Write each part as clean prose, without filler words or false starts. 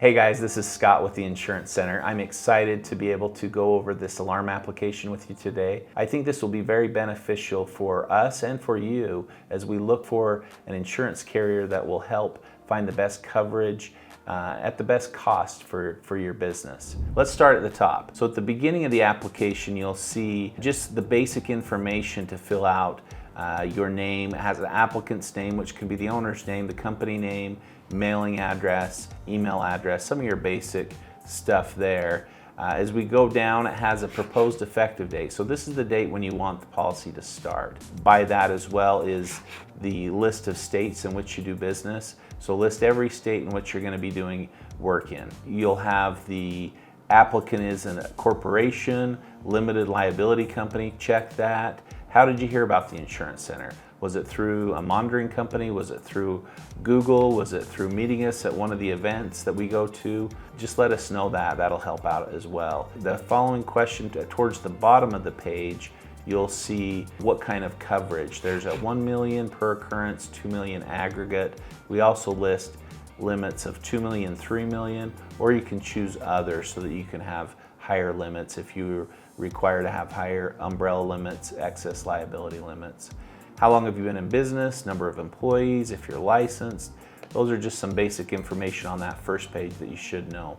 Hey guys, this is Scott with the Insurance Center. I'm excited to be able to go over this alarm application with you today. I think this will be very beneficial for us and for you as we look for an insurance carrier that will help find the best coverage at the best cost for your business. Let's start at the top. So at the beginning of the application, you'll see just the basic information to fill out. Your name. It has an applicant's name, which can be the owner's name, the company name, mailing address, email address, some of your basic stuff there. As we go down, it has a proposed effective date. So this is the date when you want the policy to start. By that as well is the list of states in which you do business. So list every state in which you're going to be doing work in. You'll have the applicant is a corporation, limited liability company, check that. How did you hear about the Insurance Center? Was it through a monitoring company? Was it through Google? Was it through meeting us at one of the events that we go to? Just let us know that. That'll help out as well. The following question towards the bottom of the page, you'll see what kind of coverage. There's a 1 million per occurrence, 2 million aggregate. We also list limits of 2 million, 3 million, or you can choose others so that you can have higher limits if you require to have higher umbrella limits, excess liability limits. How long have you been in business? Number of employees, if you're licensed. Those are just some basic information on that first page that you should know.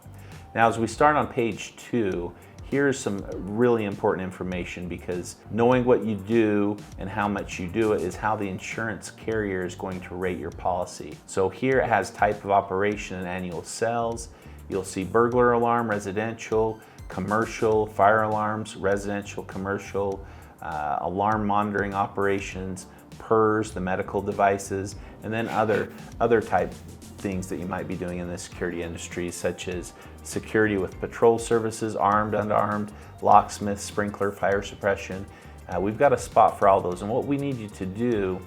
Now, as we start on page 2, here's some really important information because knowing what you do and how much you do it is how the insurance carrier is going to rate your policy. So here it has type of operation and annual sales. You'll see burglar alarm, residential, commercial, fire alarms, residential, commercial, alarm monitoring operations, PERS, the medical devices, and then other type things that you might be doing in the security industry, such as security with patrol services, armed, unarmed, locksmith, sprinkler, fire suppression. We've got a spot for all those, and what we need you to do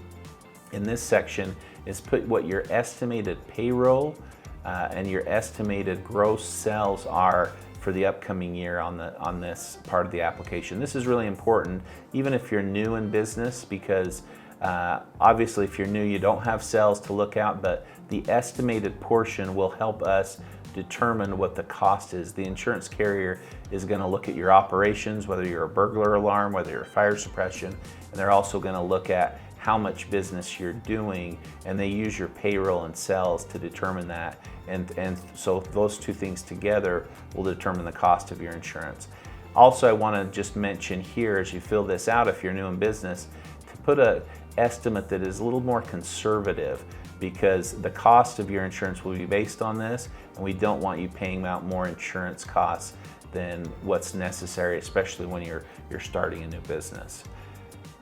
in this section is put what your estimated payroll and your estimated gross sales are for the upcoming year on this part of the application. This is really important, even if you're new in business, because obviously if you're new, you don't have sales to look at, but the estimated portion will help us determine what the cost is. The insurance carrier is going to look at your operations, whether you're a burglar alarm, whether you're fire suppression, and they're also going to look at how much business you're doing, and they use your payroll and sales to determine that. And so those two things together will determine the cost of your insurance. Also, I want to just mention here as you fill this out, if you're new in business, to put an estimate that is a little more conservative, because the cost of your insurance will be based on this, and we don't want you paying out more insurance costs than what's necessary, especially when you're starting a new business.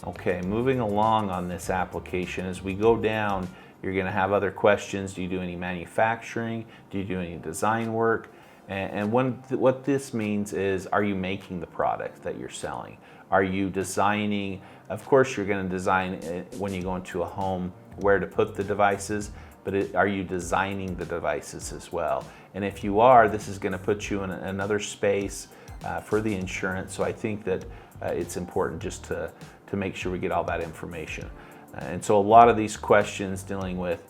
Okay, moving along on this application, as we go down, you're going to have other questions. Do you do any manufacturing? Do you do any design work? And what this means is, are you making the product that you're selling? Are you designing? Of course, you're going to design when you go into a home where to put the devices, but are you designing the devices as well? And if you are, this is going to put you in another space for the insurance. So I think that it's important just to make sure we get all that information. And so a lot of these questions dealing with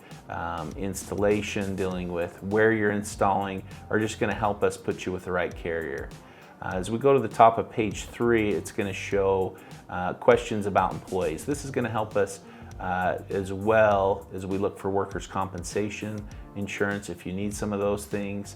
installation, dealing with where you're installing, are just going to help us put you with the right carrier. As we go to the top of page 3, it's going to show questions about employees. This is going to help us as well as we look for workers' compensation insurance if you need some of those things.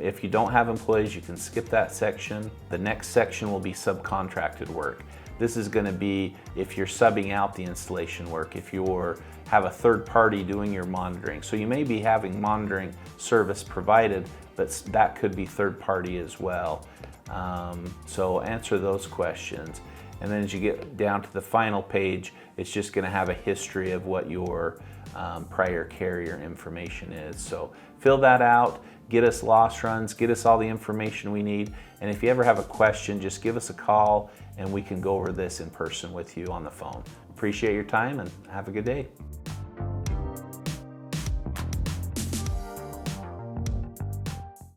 If you don't have employees, you can skip that section. The next section will be subcontracted work. This is going to be if you're subbing out the installation work, if you have a third party doing your monitoring. So you may be having monitoring service provided, but that could be third party as well. So answer those questions. And then as you get down to the final page, it's just going to have a history of what your prior carrier information is. So fill that out, get us loss runs, get us all the information we need. And if you ever have a question, just give us a call and we can go over this in person with you on the phone. Appreciate your time and have a good day.